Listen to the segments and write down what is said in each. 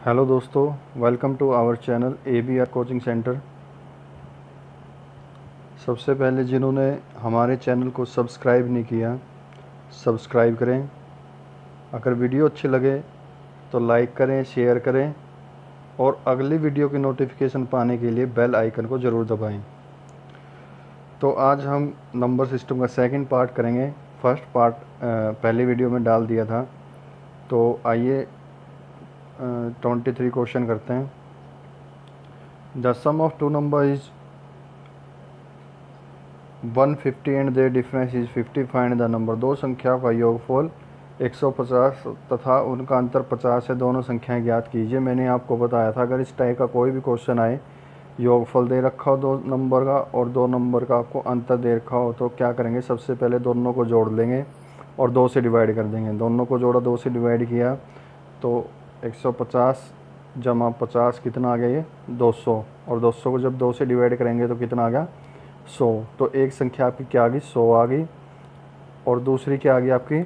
Hello दोस्तों, welcome to our channel ABR coaching centre. सबसे पहले जिन्होंने हमारे चैनल को सब्सक्राइब नहीं किया, सब्सक्राइब करें। अगर वीडियो अच्छी लगे तो लाइक करें, शेयर करें और अगली वीडियो की नोटिफिकेशन पाने के लिए बेल आइकन को ज़रूर दबाएं। तो आज हम नंबर सिस्टम का सेकंड पार्ट करेंगे। फर्स्ट पार्ट पहले वीडियो में डाल दिया था। तो आइए 23 क्वेश्चन करते हैं। The sum of two number is 150 and their difference is 50। Find the number. दो संख्याओं का योगफल 150 तथा उनका अंतर 50 है। दोनों संख्याएं ज्ञात कीजिए। मैंने आपको बताया था अगर इस टाइप का कोई भी क्वेश्चन आए, योगफल दे रखा हो दो नंबर का और दो नंबर का आपको अंतर दे रखा हो, तो क्या करेंगे, सबसे पहले दोनों को जोड़ लेंगे और 2 से डिवाइड कर देंगे। दोनों को जोड़ा, 2 से डिवाइड किया तो 150 जमा 50 कितना आ गया, ये 200। और 200 को जब 2 से डिवाइड करेंगे तो कितना आ गया, 100। तो एक संख्या आपकी क्या आ गई, 100 आ गई। और दूसरी क्या आ गई आपकी,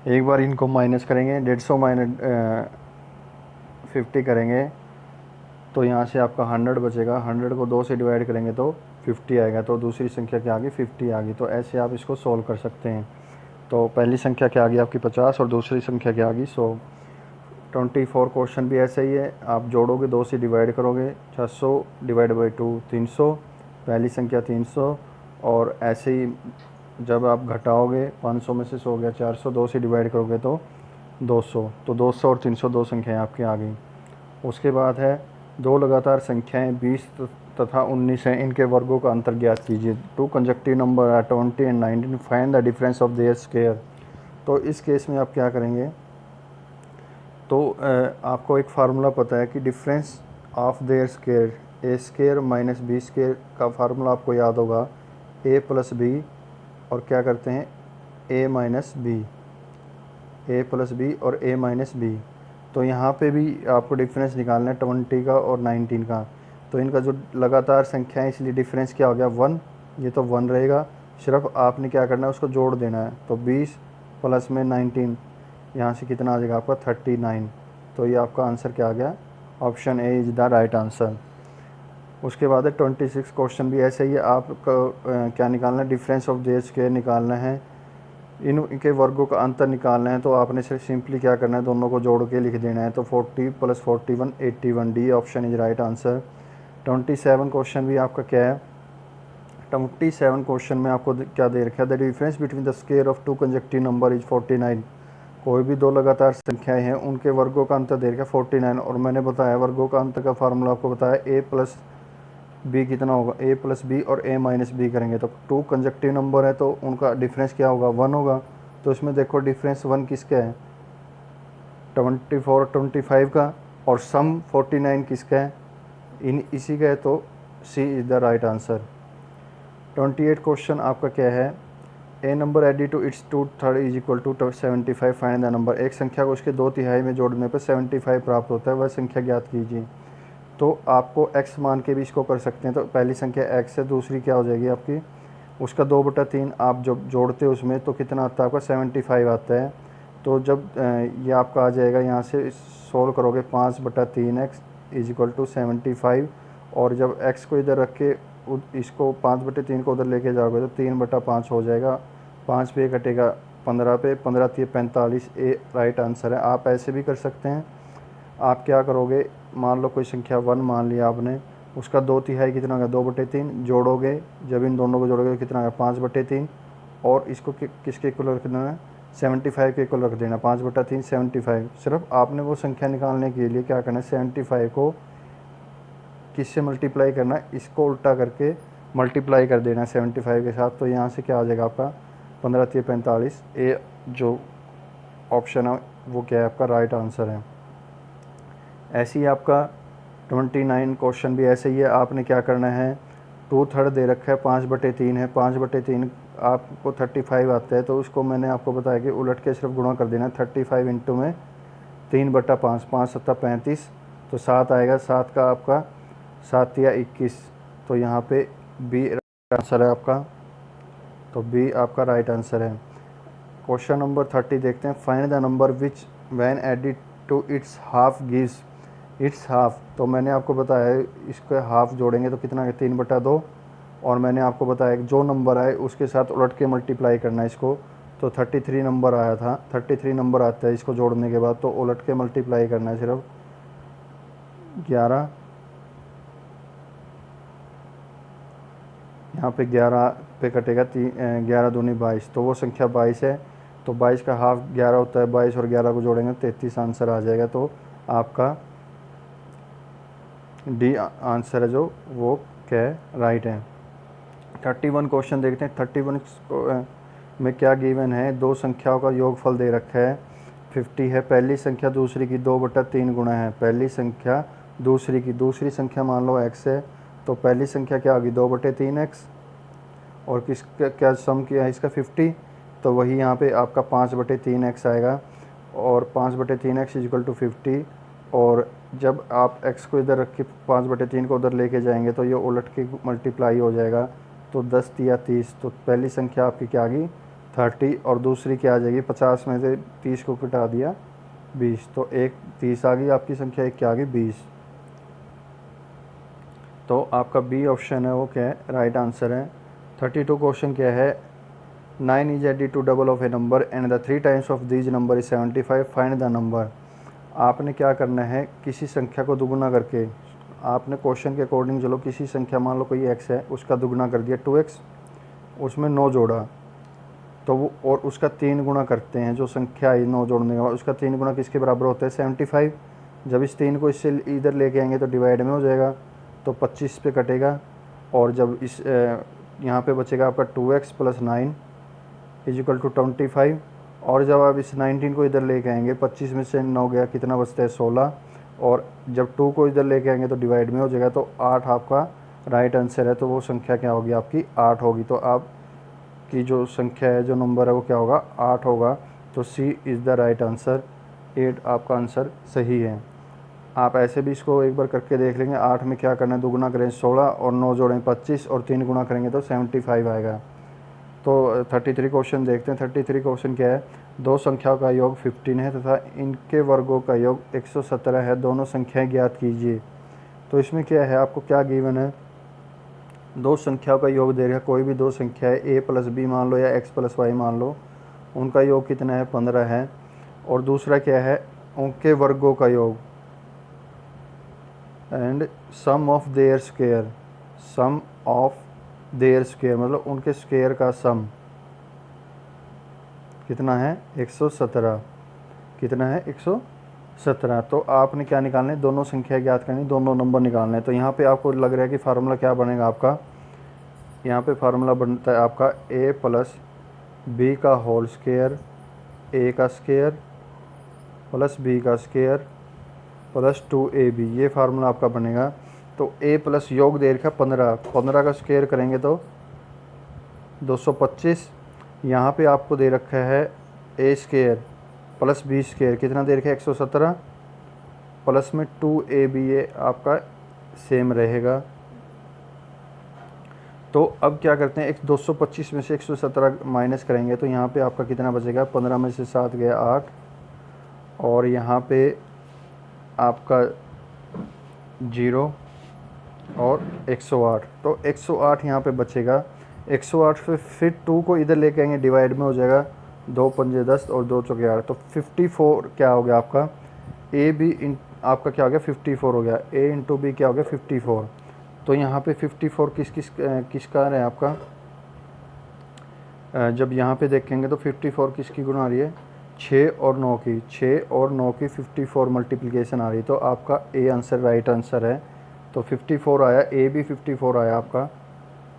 एक बार इनको माइनस करेंगे, 150 माइनस 50 करेंगे तो यहाँ से आपका 100 बचेगा। 100 को 2 से डिवाइड करेंगे तो 50 आएगा। तो दूसरी संख्या क्या आ गई, 50 आ गई। तो ऐसे आप इसको सोल्व कर सकते हैं। तो पहली संख्या क्या आ गई आपकी 50 और दूसरी संख्या क्या आ गई 100। 24 क्वेश्चन भी ऐसा ही है। आप जोड़ोगे, 2 से डिवाइड करोगे, 600 डिवाइड बाई 2 300, पहली संख्या 300। और ऐसे ही जब आप घटाओगे, 500 में से 100 गया 400, 2 से डिवाइड करोगे तो 200। तो 200 और 300 दो संख्याएं आपकी आ गई। उसके बाद है दो लगातार संख्याएं 20 तथा 19 हैं, इनके वर्गों का अंतर ज्ञात कीजिए। Two conjunctive number are 20 and 19, find the difference of their square. तो इस केस में आप क्या करेंगे, तो आपको एक फार्मूला पता है कि difference of their square, A square minus B square का फार्मूला आपको याद होगा, ए प्लस बी और क्या करते हैं, ए माइनस बी, ए प्लस बी और ए माइनस बी। तो यहाँ पे भी आपको डिफरेंस निकालना है 20 का और 19 का। तो इनका जो लगातार संख्या है इसलिए डिफरेंस क्या हो गया, 1। ये तो 1 रहेगा, सिर्फ आपने क्या करना है, उसको जोड़ देना है। तो 20 प्लस में 19, यहाँ से कितना आ जाएगा आपका 39। तो ये आपका आंसर क्या आ गया, option A is the right answer. उसके बाद है 26 क्वेश्चन भी ऐसे ही है। आपको क्या निकालना है, डिफरेंस ऑफ देयर स्क्वायर निकालना है, इनके वर्गों का अंतर निकालना है। तो आपने सिर्फ सिंपली क्या करना है, दोनों को जोड़ के लिख देना है। तो 40 plus 41 81, D option is right answer. 27 question भी आपका क्या है, 27 क्वेश्चन में आपको क्या दे रखा है, the difference between the square of two conjunctive number is 49। कोई भी दो लगातार संख्याएं हैं, उनके वर्गों का अंतर दे रखा है 49। और मैंने बताया वर्गों का अंतर का फार्मूला आपको बताया, ए प्लस बी कितना होगा, ए प्लस बी और ए माइनस बी करेंगे तो टू कंजक्टिव नंबर है तो उनका डिफरेंस क्या होगा, 1 होगा। तो इसमें देखो डिफरेंस 1 किसका है, 24 25 का, और सम 49 किसका है, इसी का है। तो C is the right answer. 28 question आपका क्या है, A number added to its 2/3 is equal to 75। Find the number. एक संख्या को उसके 2/3 में जोड़ने पर 75 प्राप्त होता है, वह संख्या ज्ञात कीजिए। तो आपको x मान के भी इसको कर सकते हैं। तो पहली संख्या x है, दूसरी क्या हो जाएगी आपकी, उसका 2/3 आप जब जोड़ते हो उसमें तो कितना आता है आपका 75 आता है। तो जब ये आपका आ जाएगा, यहाँ से सोल्व करोगे 5/3x इज इक्वल टू 75। और जब x को इधर रख के इसको 5/3 को उधर लेके जाओगे तो 3/5 हो जाएगा। 5 पे कटेगा 15 पे, 15 3 45, ए राइट आंसर है। आप ऐसे भी कर सकते हैं। आप क्या करोगे, मान लो कोई संख्या 1 मान लिया आपने, उसका 2/3 कितना होगा, 2/3 जोड़ोगे, जब इन दोनों को जोड़ोगे कितना होगा 5/3। और इसको किसके इक्वल रख देना है, 75 के इक्वल रख देना, 5/3 75। सिर्फ आपने वो संख्या निकालने के लिए क्या करना है, 75 को किससे मल्टीप्लाई करना है, इसको उल्टा करके मल्टीप्लाई कर देना है 75 के साथ। तो यहाँ से क्या आ जाएगा आपका 15 3 45, ए जो ऑप्शन है वो क्या है आपका राइट आंसर है। ऐसे ही आपका 29 क्वेश्चन भी ऐसे ही है। आपने क्या करना है, 2/3 दे रखा है, 5/3 है, 5/3 आपको 35 आता है। तो उसको मैंने आपको बताया कि उलट के सिर्फ गुणा कर देना है, 35 इंटू में 3/5, 5 7 35, तो 7 आएगा। 7 का आपका 7 या 21, तो यहाँ पे बी आंसर है आपका। तो बी आपका राइट आंसर है। क्वेश्चन नंबर 30 देखते हैं। Find the number which when added to its half gives its half. तो मैंने आपको बताया है इसके हाफ जोड़ेंगे तो कितना है 3/2, और मैंने आपको बताया जो नंबर आए उसके साथ उलट के मल्टीप्लाई करना है इसको। तो 33 नंबर आया था, 33 नंबर आता है इसको जोड़ने के बाद, तो उलट के मल्टीप्लाई करना है सिर्फ 11, यहाँ पे 11 पे कटेगा 11 दूनी 22, तो वो संख्या 22 है। तो 22 का हाफ 11 होता है, 22 और 11 को जोड़ेंगे 33 आंसर आ जाएगा। तो आपका डी आंसर है जो वो क्या है, राइट है। 31 क्वेश्चन देखते हैं। 31 में क्या गिवन है, दो संख्याओं का योगफल दे रखा है 50 है। पहली संख्या दूसरी की 2/3 गुणा है। पहली संख्या दूसरी की, दूसरी संख्या मान लो x है, तो पहली संख्या क्या होगी 2/3x, और किसका क्या सम किया है इसका 50, तो वही यहाँ पे आपका 5/3x आएगा, और 5/3x इक्वल टू 50। और जब आप x को इधर रख के 5/3 को उधर लेके जाएंगे तो ये उलट के मल्टीप्लाई हो जाएगा, तो 10 या 30। तो पहली संख्या आपकी क्या आ गई 30, और दूसरी क्या आ जाएगी 50 में से 30 को घटा दिया 20, तो एक 30 आ गई आपकी संख्या, एक क्या आ गई 20। तो आपका बी ऑप्शन है वो क्या है, राइट आंसर है। 32 क्वेश्चन क्या है, 9 is added to double of a number and the 3 times of these number is 75, find the number. आपने क्या करना है, किसी संख्या को दुगुना करके, आपने क्वेश्चन के अकॉर्डिंग चलो, किसी संख्या मान लो कोई x है, उसका दुगुना कर दिया 2x, उसमें 9 जोड़ा, तो वो और उसका 3 गुना करते हैं, जो संख्या आई 9 जोड़ने के बाद उसका 3 गुना किसके बराबर होता है 75। जब इस 3 को इससे इधर लेके आएंगे तो डिवाइड में हो जाएगा, तो 25 पे कटेगा, और जब इस यहाँ पे बचेगा आपका 2x + 9 इक्वल टू 25, और जब आप इस 19 को इधर लेके आएंगे 25 में से 9 गया, कितना बचता है 16, और जब 2 को इधर लेके आएंगे तो डिवाइड में हो जाएगा, तो 8 आपका राइट आंसर है। तो वो संख्या क्या होगी आपकी 8 होगी। तो आप की जो संख्या है, जो नंबर है वो क्या होगा 8 होगा। तो C is the right answer, 8 आपका आंसर सही है। आप ऐसे भी इसको एक बार करके देख लेंगे। 8 में क्या करना है, दुगुना करें 16 और 9 जोड़ें 25 और 3 गुना करेंगे तो 75 आएगा। तो 33 क्वेश्चन देखते हैं। 33 क्वेश्चन क्या है, दो संख्याओं का योग 15 है तथा इनके वर्गों का योग 117 है, दोनों संख्याएं ज्ञात कीजिए। तो इसमें क्या है, आपको क्या गिवन है, दो संख्याओं का योग दे रहा है, कोई भी दो संख्या है a + b मान लो या x + y मान लो, उनका योग कितना है 15 है। और दूसरा क्या है, उनके वर्गों का योग and sum of their square, sum of their square मतलब उनके स्क्वायर का सम कितना है 117, कितना है 117। तो आपने क्या निकालना है, दोनों संख्या ज्ञात करनी, दोनों नंबर निकालने हैं। तो यहाँ पे आपको लग रहा है कि फार्मूला क्या बनेगा आपका, यहाँ पे फार्मूला बनता है आपका a + b का होल स्क्वायर, a का स्क्वायर + b का स्क्वायर + 2ab, ये फार्मूला आपका बनेगा। तो a प्लस योग दे रखा 15 का स्क्वायर करेंगे तो 225, यहाँ पे आपको दे रखा है a स्क्वायर + b स्क्वायर, कितना दे रखा है 117, प्लस में 2ab, ये आपका सेम रहेगा। तो अब क्या करते हैं, 225 में से 117 माइनस करेंगे तो यहाँ पे आपका कितना बचेगा, 15 में से 7 गया 8, और यहाँ पे आपका 0 और 108, तो 108 यहाँ पे बचेगा। 108 पे फिर 2 को इधर लेके आएंगे, डिवाइड में हो जाएगा, 2 पंजे 10 और 2 चौके 8, तो 54 क्या हो गया आपका, ए बी इन आपका क्या हो गया 54 हो गया, a × b क्या हो गया 54। तो यहाँ पे 54 किसका है आपका, जब यहाँ पे देखेंगे तो 54 किसकी गुना आ रही है 6 और 9 की, 6 और 9 की 54 मल्टीप्लिकेशन आ रही है। तो आपका ए आंसर राइट आंसर है। तो 54 आया, ए भी 54 आया आपका।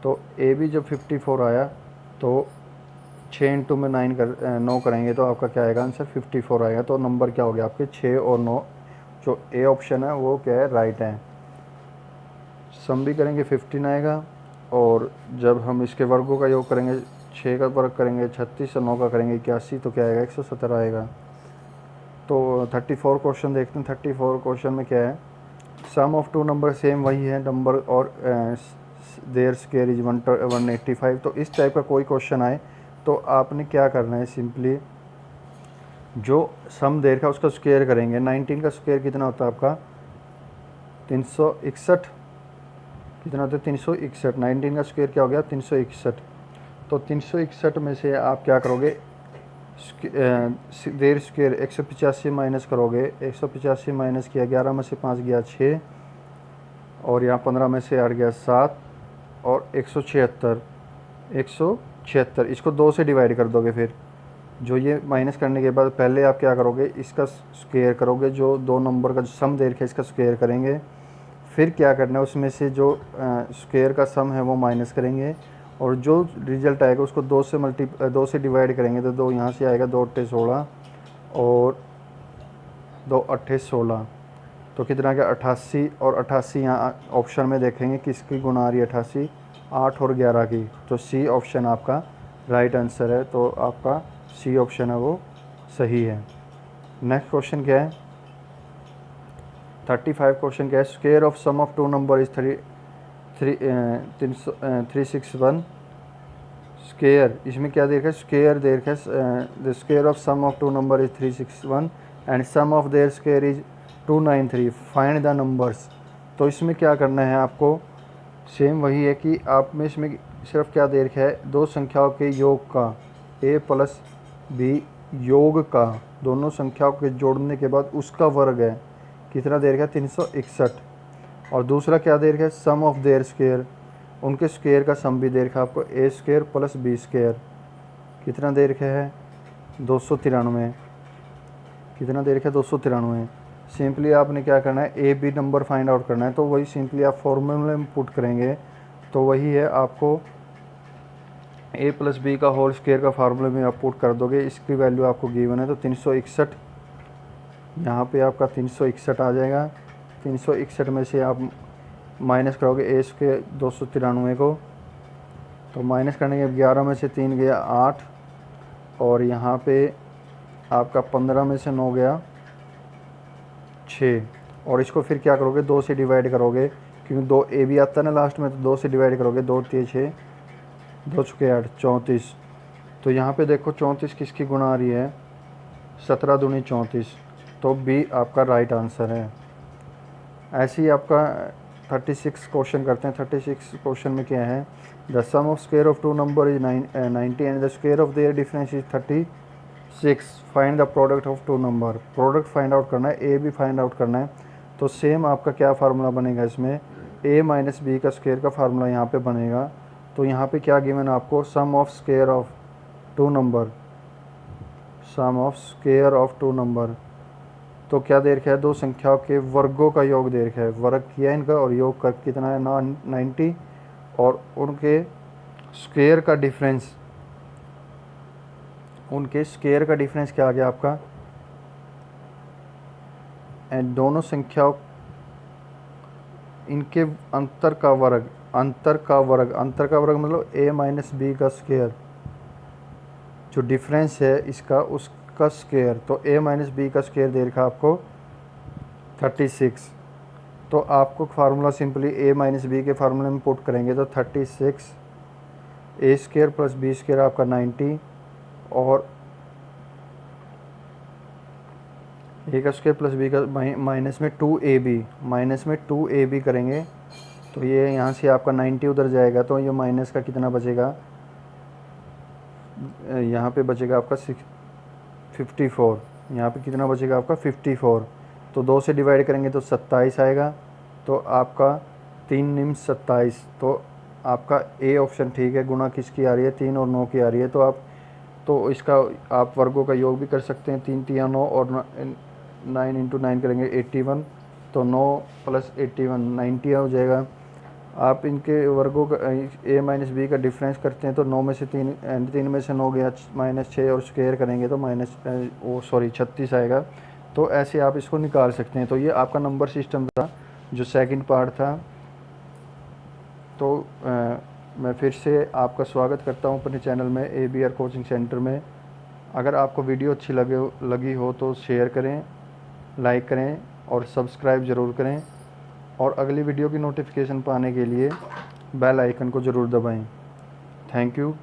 तो ए भी जब 54 आया तो 6 × में 9 करेंगे तो आपका क्या आएगा आंसर 54 आएगा। तो नंबर क्या हो गया आपके 6 और 9, जो ए ऑप्शन है वो क्या है राइट है। सम भी करेंगे 15 आएगा, और जब हम इसके वर्गों का योग करेंगे 6 का वर्ग करेंगे 36 और 9 का करेंगे 81, तो क्या आएगा 117 आएगा। तो 34 क्वेश्चन देखते हैं। 34 क्वेश्चन में क्या है, sum of two number same वही है नंबर और देयर स्क्वायर इज 185। तो इस टाइप का कोई क्वेश्चन आए तो आपने क्या करना है, सिंपली जो सम दे रखा है उसका स्क्वायर करेंगे। 19 का स्क्वायर कितना होता है आपका 361, कितना होता है 361। 19 का स्क्वायर क्या हो गया 361। तो 361 में से आप क्या करोगे, देर स्क्वायर 185 माइनस करोगे। 185 माइनस किया, 11 में से 5 गया 6, और यहाँ 15 में से 8 गया 7, और 176, 176 इसको 2 से डिवाइड कर दोगे। फिर जो ये माइनस करने के बाद पहले आप क्या करोगे, इसका स्क्वायर करोगे, जो दो नंबर का जो सम दे रखा है इसका स्क्वायर करेंगे। फिर क्या करना है, उसमें से जो स्क्वायर का सम है वो माइनस करेंगे, और जो रिजल्ट आएगा उसको 2 से डिवाइड करेंगे। तो 2 यहाँ से आएगा, 2 अट्ठे 16 और 2 अट्ठे 16, तो कितना गया 88। और 88 यहाँ ऑप्शन में देखेंगे किसकी गुणा आ रही है 88, 8 और 11 की। तो सी ऑप्शन आपका राइट आंसर है। तो आपका सी ऑप्शन है वो सही है। नेक्स्ट क्वेश्चन क्या है 35 क्वेश्चन क्या है, square of sum of two number is 361। Square इसमें क्या दे रखा है, स्क्वायर दे रखा है, the square of sum of two number is 361 and sum of their square is 293, find the numbers. तो इसमें क्या करना है आपको, सेम वही है कि आप में इसमें सिर्फ क्या दे रखा है, दो संख्याओं के योग का, a प्लस बी योग का, दोनों संख्याओं के जोड़ने के बाद उसका वर्ग है, कितना दे रखा है 361। और दूसरा क्या दे रखा है, सम ऑफ देयर स्क्वायर, उनके स्क्वायर का सम भी दे रखा है आपको, a square plus B square, कितना दे रखा है 293, कितना दे रखा है 293। सिंपली आपने क्या करना है, A B number find out करना है। तो वही सिंपली आप फॉर्मूले में पुट करेंगे, तो वही है आपको ए प्लस बी का होल स्क्वायर का फार्मूले में आप पुट कर दोगे, इसकी वैल्यू आपको गिवन है। तो 361 यहाँ पे आपका 361 आ जाएगा। 361 में से आप माइनस करोगे ए स्क्वायर 293 को, तो माइनस करने के 11 में से 3 गया 8, और यहाँ पे आपका 15 में से 9 गया 6, और इसको फिर क्या करोगे 2 से डिवाइड करोगे, क्योंकि 2 ए भी आता है ना लास्ट में, तो 2 से डिवाइड करोगे, 2 3 6 2 छुके 8 34। तो यहाँ पे देखो 34 किसकी गुणा आ रही है, 17 दूनी 34, तो बी आपका राइट आंसर है। ऐसे ही आपका 36 क्वेश्चन करते हैं। 36 क्वेश्चन में क्या है, the sum of square of two number is 90 and the square of their difference is 36, find the product of two number. Product find out करना है, ए भी फाइंड आउट करना है। तो सेम आपका क्या फार्मूला बनेगा इसमें, ए माइनस बी का स्क्वायर का फार्मूला यहाँ पे बनेगा। तो यहाँ पे क्या गिवन आपको, sum of square of two number, sum of square of two number, तो क्या दे रखा है, दो संख्याओं के वर्गों का योग दे रखा है, वर्ग किया इनका और योग का कितना है 90, और उनके स्क्वायर का डिफरेंस, उनके स्क्वायर का डिफरेंस क्या आ गया आपका, एंड दोनों संख्याओं इनके अंतर का वर्ग, अंतर का वर्ग, अंतर का वर्ग मतलब a माइनस बी का स्क्वायर, जो डिफरेंस है इसका उसका स्क्वायर। तो a माइनस बी का स्क्वायर दे रखा आपको 36। तो आपको formula simply a minus B के फार्मूले में पुट करेंगे, तो 36 a square plus B square आपका 90, और ए का स्क्वायर प्लस बी का माइनस में 2ab, माइनस में 2ab करेंगे, तो ये यहाँ से आपका 90 उधर जाएगा, तो ये माइनस का कितना बचेगा, यहाँ पे बचेगा आपका 54, यहाँ पे कितना बचेगा आपका 54। तो 2 से डिवाइड करेंगे तो 27 आएगा, तो आपका 3 निम 27। तो आपका ए ऑप्शन ठीक है। गुणा किसकी आ रही है, 3 और 9 की आ रही है। तो आप तो इसका आप वर्गों का योग भी कर सकते हैं, 3 3 9, और 9 इंटू 9 करेंगे 81, तो 9 प्लस 81 90 हो जाएगा। आप इनके वर्गों का a माइनस बी का डिफरेंस करते हैं, तो 9 में से 3 में से 9 गया माइनस 6, और स्क्वायर करेंगे तो माइनस 36 आएगा। तो ऐसे आप इसको निकाल सकते हैं। तो ये आपका नंबर सिस्टम था जो सेकंड पार्ट था। तो मैं फिर से आपका स्वागत करता हूँ अपने चैनल में ABR कोचिंग सेंटर में। अगर आपको वीडियो अच्छी लगी हो तो शेयर करें, लाइक करें और सब्सक्राइब ज़रूर करें, और अगली वीडियो की नोटिफिकेशन पाने के लिए बेल आइकन को ज़रूर दबाएं। Thank you.